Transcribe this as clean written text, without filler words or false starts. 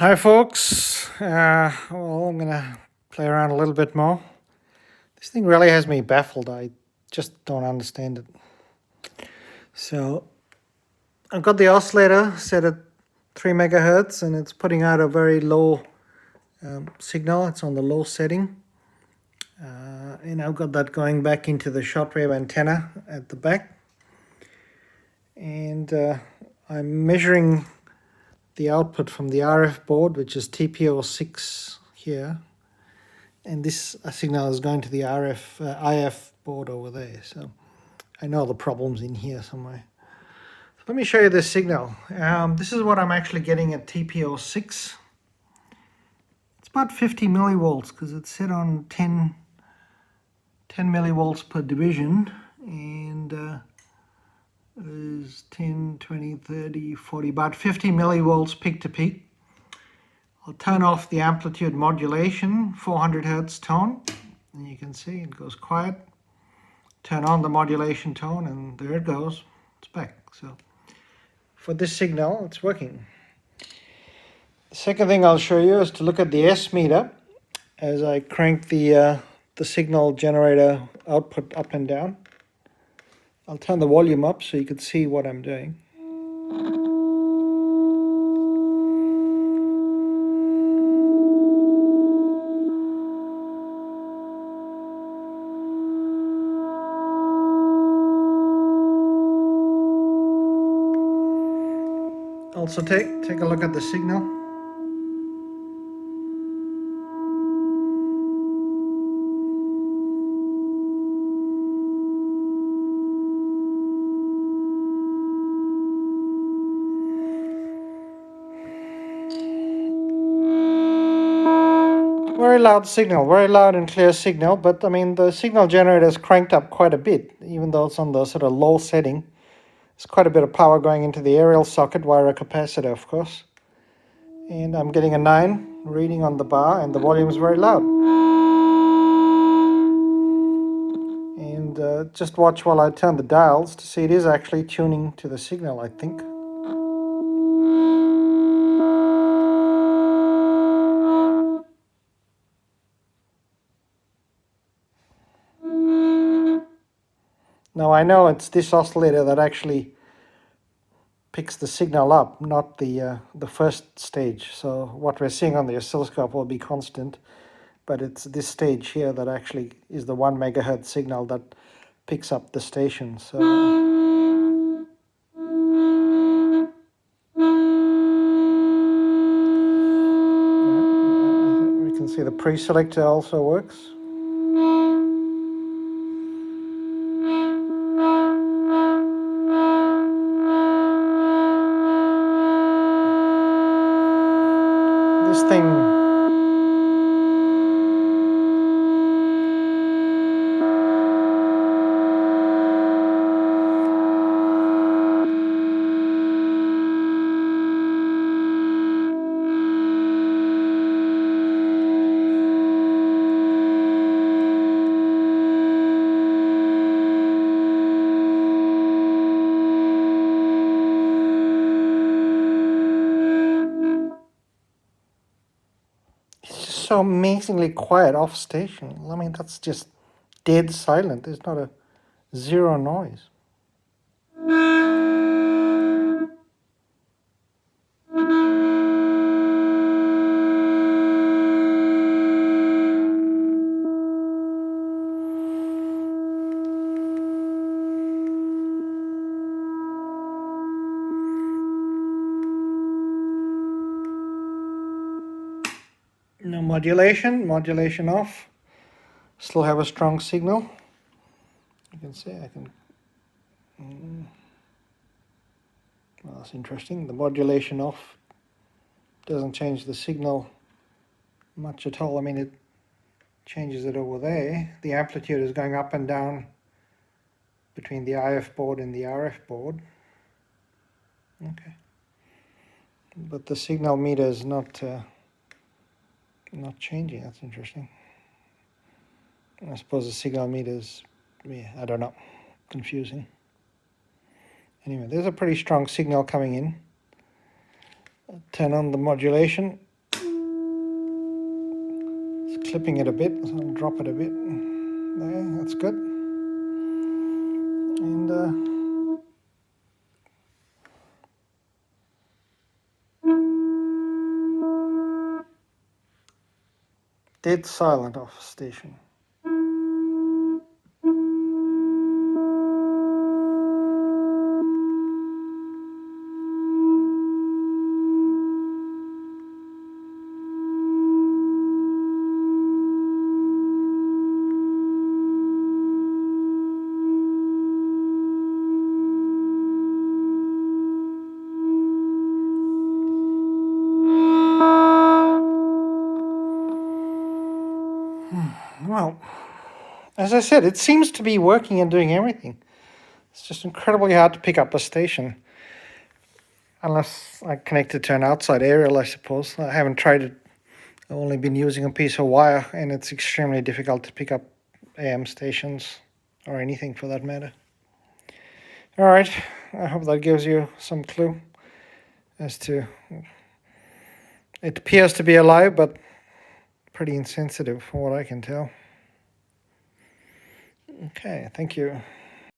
Hi folks, well, I'm gonna play around a little bit more. This thing really has me baffled. I just don't understand it. So I've got the oscillator set at 3 megahertz and it's putting out a very low signal. It's on the low setting. And I've got that going back into the shortwave antenna at the back. And I'm measuring the output from the RF board, which is TPO6 here. And this signal is going to the IF board over there. So I know the problem's in here somewhere. So let me show you this signal. This is what I'm actually getting at TPO6. It's about 50 millivolts because it's set on 10 millivolts per division. And there's 10, 20, 30, 40, about 50 millivolts peak to peak. I'll turn off the amplitude modulation, 400 hertz tone, and you can see it goes quiet. Turn on the modulation tone, and there it goes. It's back. So for this signal, it's working. The second thing I'll show you is to look at the S meter as I crank the signal generator output up and down. I'll turn the volume up so you can see what I'm doing. Also take a look at the signal. Very loud signal, very loud and clear signal, but I mean the signal generator is cranked up quite a bit, even though it's on the sort of low setting. There's quite a bit of power going into the aerial socket via a capacitor, of course. And I'm getting a 9 reading on the bar, and the volume is very loud. And just watch while I turn the dials to see it is actually tuning to the signal, I think. Now I know it's this oscillator that actually picks the signal up, not the first stage. So what we're seeing on the oscilloscope will be constant, but it's this stage here that actually is the 1 megahertz signal that picks up the station. So we can see the pre-selector also works. This thing so amazingly quiet off station. I mean, that's just dead silent. There's not a zero noise. No modulation off. Still have a strong signal. You can see I can. Well, that's interesting. The modulation off doesn't change the signal much at all. I mean, it changes it over there. The amplitude is going up and down between the IF board and the RF board. Okay. But the signal meter is not changing. That's interesting. I suppose the signal meter is, yeah, I don't know, confusing. Anyway, there's a pretty strong signal coming in. Turn on the modulation, clipping it a bit, so I'll drop it a bit. There, that's good. And dead silent off station. Well, as I said, it seems to be working and doing everything. It's just incredibly hard to pick up a station. Unless I connect it to an outside aerial, I suppose. I haven't tried it. I've only been using a piece of wire, and it's extremely difficult to pick up AM stations, or anything for that matter. All right, I hope that gives you some clue as to... It appears to be alive, but pretty insensitive from what I can tell. Okay, thank you.